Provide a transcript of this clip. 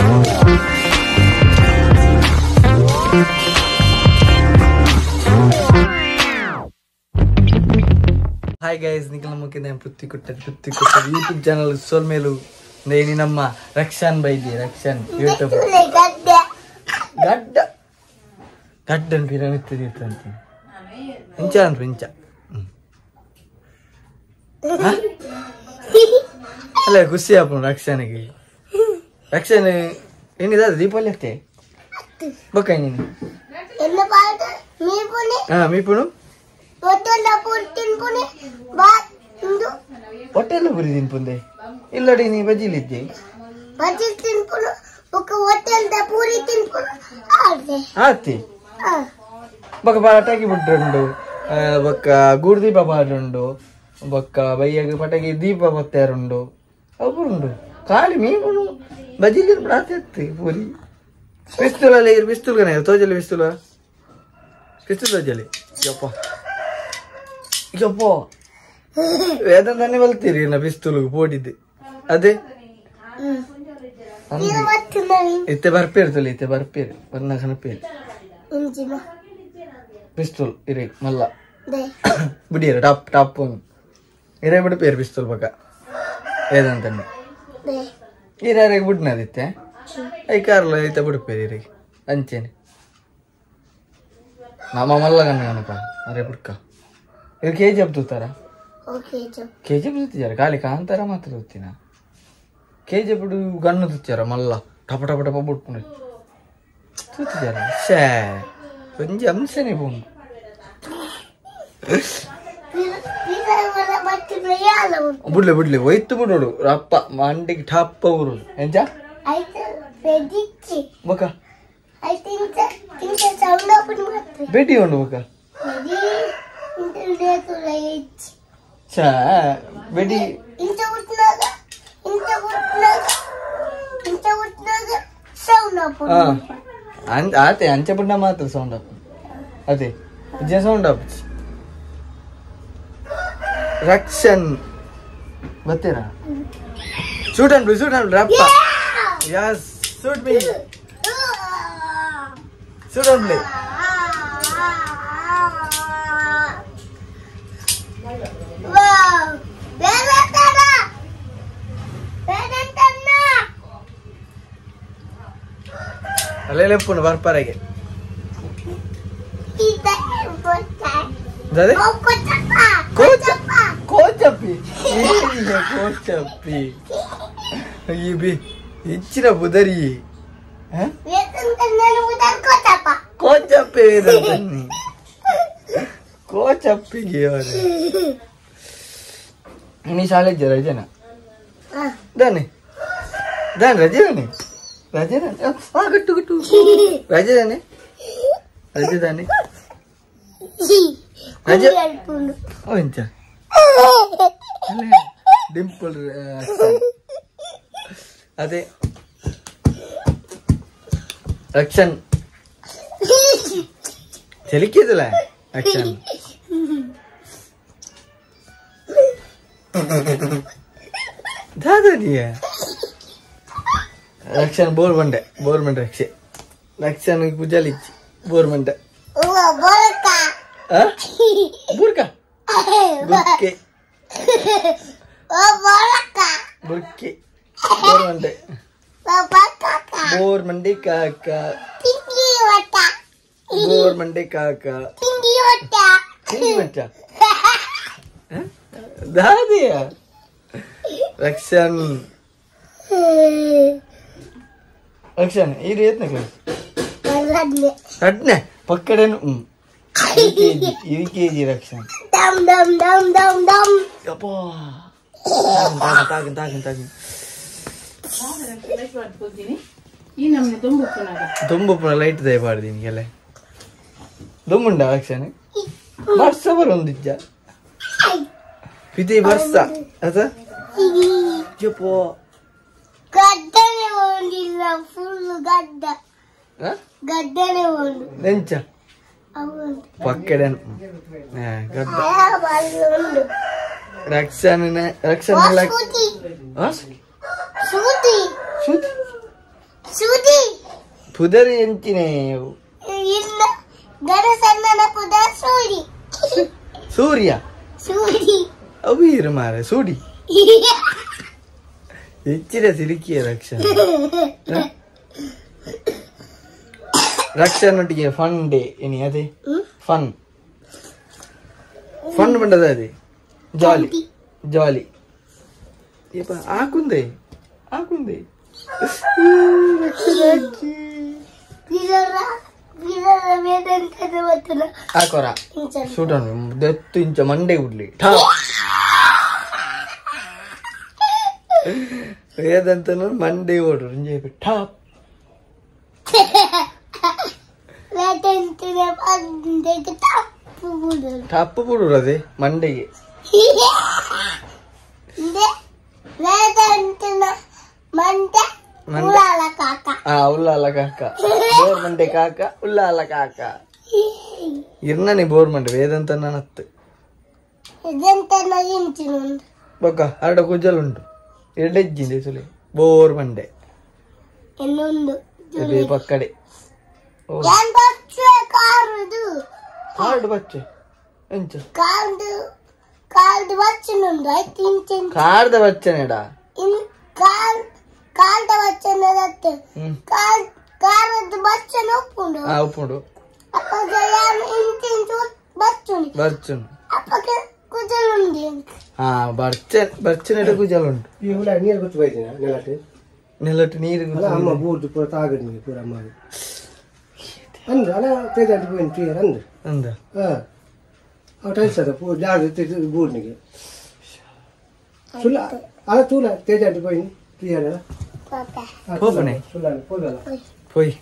Hi guys, nikal namuke name Pruthvi Kuttar YouTube channel Sol Melu. Neni namma Rakshanda baidi Rakshanda YouTube. Gadda. Gaddan piramid iruttante. Incha antu incha. Ha? Alla kusi apnu Rakshanda ge. Rakshanda enida Deepavali atte. Bakka ini. Enna paata me pune. Me punu. Hotel la purtin pune. Ba indu. Hotel la purtin punde. Illadi ni bajilidde. Bajiltin punu. Oka hotel da puritin punu. Ate. Baka pataki buttundu. Baka gurdi papadundu. Baka bayyaga pataki deepa pattarundu. Avundu. Kali me punu. Bajilin pratette puri. Pistula le pistol gane tojale pistula. Pistol tojale. Yappa. Yappa. Vedan danne baltiri na pistol podidu. Ade. Itte barper tole itte barper. Varna khana per. Injina. Pistol ire malla. De. Budira tap pon. Ire budu per pistol baka. Vedan danne. De. Ire re budna ditte. Ay karla ita budu perire anchene nama malla ganna are budka idu kejab dutara kejab dutara kali kaantara matra duttina kejab budu ganna dutara malla tapa budpune dutara she konjam sene bun budle oittu budu rappa mandiki tappa uru enja Baka. I think sound up in what? Betty on Baka. Cha, Betty. Into sound up. And Ate Anchapuna Mata sound up. Ate, just sound up. Rakshanda. Batera. Shoot and Rappa. Yes. Shoot me. Shoot on play. Wow. Alele pun varparage. Dade? Kochapi. Kochapi. Yibi. Ichira budari. Huh? Kochapi danni. Kochapi giyare. Ini sale raja na. Dane. Dan raja ne. Raja ne. Guttu. Raja dane. Raja dane. Raja. Oh incha. Dimple. Ade. Rakshanda. Chelikidala. Rakshanda. Dada niya. Rakshanda bormande rakshe. Rakshanda pujalichi bormande. Burka. Huh? Burka. Burke. Burke. Bormande. Bormande kaka. Bormande kaka. Tinggi wata. Dadiya. Rakshanda. Rakshanda, ee rate na class. Radne. Pakkadenu. UKG Rakshanda. Dum. Yappa. Tagan. Dumbupuna light day paadini kele. Dumbunda Rakshanda. Varsa barondijja. Piti varsa. Asa? Yappa. Gaddane ondilla full gadda. Huh? Gaddane ondu. Nencha. Avundu. Pakkadenu. Gadda. Balundu. Rakshanda like. Suti. Huh? Suti. Shoot. ಪುದರಿ ಎಂಚಿನೇ ಇಲ್ಲ ಗಣಸಣ್ಣನ ಪುದರ್ ಸೂರಿ ಸೂರ್ಯ ಸೂರಿ ಅವೀರು ಮಾರೆ ಸೂಡಿ ಹೆಚ್ಚಿನ ಸಿಲುಕಿಯ ರಕ್ಷನೊಟ್ಟಿಗೆ fun day ಏನಿ ಅದೇ fun fun ಬಂದದ ಅದೇ ಜಾಲಿ ಜಾಲಿ ಆಕುಂದೆ ಆಕುಂದೆ ಹಾಕೋರ ಸೂಟ ದೆತ್ತು ಇಂಚ ಮಂಡೆ ಉಡ್ಲಿ ವೇದಂತ ಮಂಡೆ ಓಡ್ರು top Tipu ಬಿಡುರು ಅದೇ ಮಂಡೆಗೆ ಉಲ್ಲಾಲ ಕಾಕ ಬೋರ್ ಮಂಡೆ ಕಾಕ ಉಲ್ಲಾಲ ಕಾಕ ಇರ್ನನೆ ಬೋರ್ ಮಂಡೆ ವೇದಂತ ನನ್ನತ್ತು ಬೊಕ್ಕ ಅರಡ ಕುಜಲುಂಟು ಎರಡೆಜ್ಜಿಂದೆ ಸುಲಿ ಬೋರ್ ಮಂಡೆ ಪಕ್ಕಡೆ ಕಾರ್ಡ್ ಬಚ್ಚೆ ಎಂಚ ಕಾರ್ದ ಬಚ್ಚನೆಡ ಕಾಲ್ದ ಬಚ್ಚನದತ್ತೆ ಕಾರದ ಬಚ್ಚನ ಉಪ್ಪುಂಡು ಉಪ್ಪುಂಡು ಅಪ್ಪಗೆ ಯಾನು ಇಂಚಿಂಚು ಬಚ್ಚುನಿ ಬರ್ಚುನು ಅಪ್ಪಗೆ ಕುಜಲುಂಡಿ ಬರ್ಚನೆಡ ಕುಜಲುಂಟು ಈ ಹುಳ ನೀರು ಗೊತ್ತು ಬೈದಿನ ನೆಲಟ್ಟು ನೀರು ಅಮ್ಮ ಬೂರ್ದು ಪೂರ ತಾಗಡ್ ನೀರು ಪೂರ ಅಮ್ಮ ಅಂದ್ರ ಅಲ್ಲ ತೇಜಾಟಿ పోయిన ಕ್ಲಿಯರ್ ಅಂದ್ರ ಅಂದ ಅವ ಟೈಲ್ಸದ ಪೂ ಜಾಗ ಬೂರ್ನಿಗೆ ಸುಲ್ಲ ಅಲ್ಲ ತೂಲ ತೇಜಾಟಿ పోయిన ಕ್ಲಿಯರ್ ಅಲ್ಲ ಹೋಗನೆ ಸುಲ್ಲ ಹೋಗಲ್ಲ ಹೋಯ್